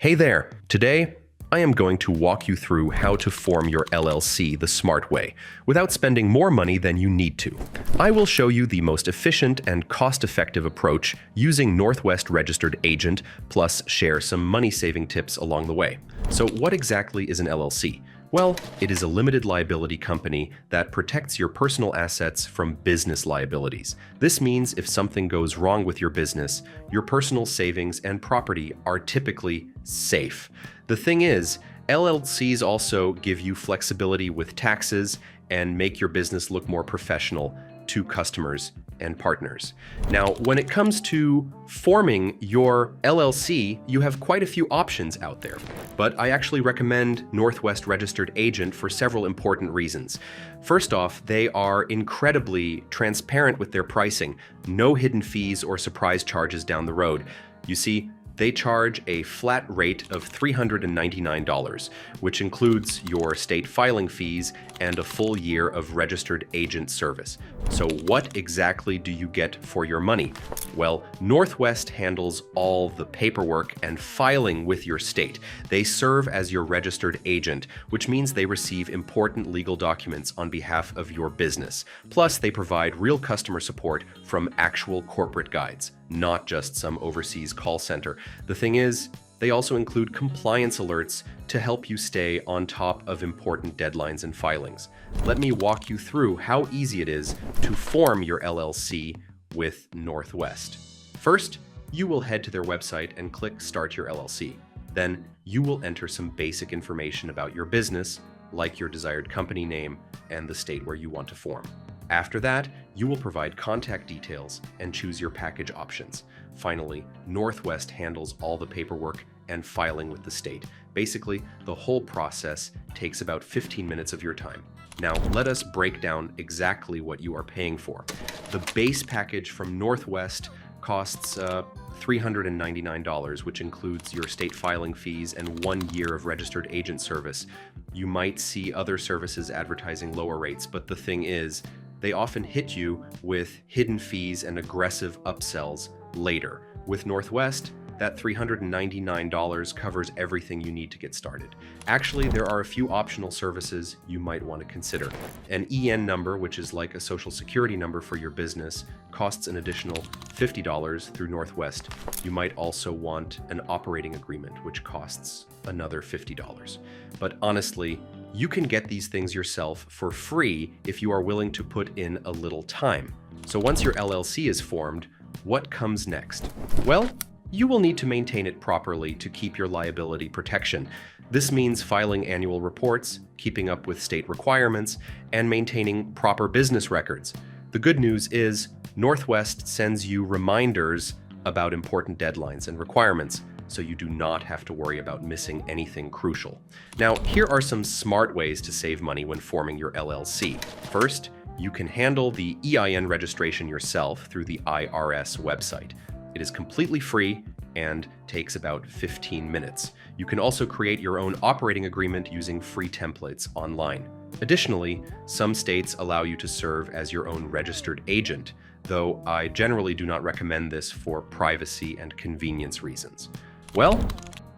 Hey there! Today, I am going to walk you through how to form your LLC the smart way, without spending more money than you need to. I will show you the most efficient and cost-effective approach using Northwest Registered Agent, plus share some money-saving tips along the way. So what exactly is an LLC? Well, it is a limited liability company that protects your personal assets from business liabilities. This means if something goes wrong with your business, your personal savings and property are typically safe. The thing is, LLCs also give you flexibility with taxes and make your business look more professional to customers and partners. Now, when it comes to forming your LLC, you have quite a few options out there, but I actually recommend Northwest Registered Agent for several important reasons. First off, they are incredibly transparent with their pricing, no hidden fees or surprise charges down the road. You see, they charge a flat rate of $399, which includes your state filing fees and a full year of registered agent service. So what exactly do you get for your money? Well, Northwest handles all the paperwork and filing with your state. They serve as your registered agent, which means they receive important legal documents on behalf of your business. Plus, they provide real customer support from actual corporate guides, not just some overseas call center. The thing is, they also include compliance alerts to help you stay on top of important deadlines and filings. Let me walk you through how easy it is to form your LLC with Northwest. First, you will head to their website and click Start Your LLC. Then you will enter some basic information about your business, like your desired company name and the state where you want to form. After that, you will provide contact details and choose your package options. Finally, Northwest handles all the paperwork and filing with the state. Basically, the whole process takes about 15 minutes of your time. Now, let us break down exactly what you are paying for. The base package from Northwest costs $399, which includes your state filing fees and 1 year of registered agent service. You might see other services advertising lower rates, but the thing is, they often hit you with hidden fees and aggressive upsells later. With Northwest, that $399 covers everything you need to get started. Actually, there are a few optional services you might want to consider. An EN number, which is like a social security number for your business, costs an additional $50 through Northwest. You might also want an operating agreement, which costs another $50. But honestly, you can get these things yourself for free if you are willing to put in a little time. So once your LLC is formed, what comes next? Well, you will need to maintain it properly to keep your liability protection. This means filing annual reports, keeping up with state requirements, and maintaining proper business records. The good news is Northwest sends you reminders about important deadlines and requirements, so you do not have to worry about missing anything crucial. Now, here are some smart ways to save money when forming your LLC. First, you can handle the EIN registration yourself through the IRS website. It is completely free and takes about 15 minutes. You can also create your own operating agreement using free templates online. Additionally, some states allow you to serve as your own registered agent, though I generally do not recommend this for privacy and convenience reasons. Well,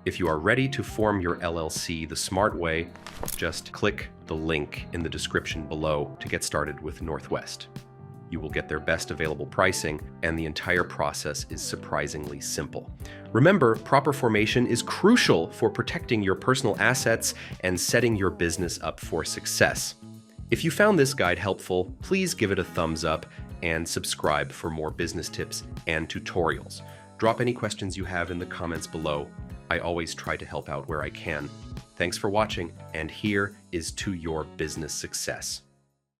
if you are ready to form your LLC the smart way, just click the link in the description below to get started with Northwest. You will get their best available pricing, and the entire process is surprisingly simple. Remember, proper formation is crucial for protecting your personal assets and setting your business up for success. If you found this guide helpful, please give it a thumbs up and subscribe for more business tips and tutorials. Drop any questions you have in the comments below. I always try to help out where I can. Thanks for watching, and here is to your business success.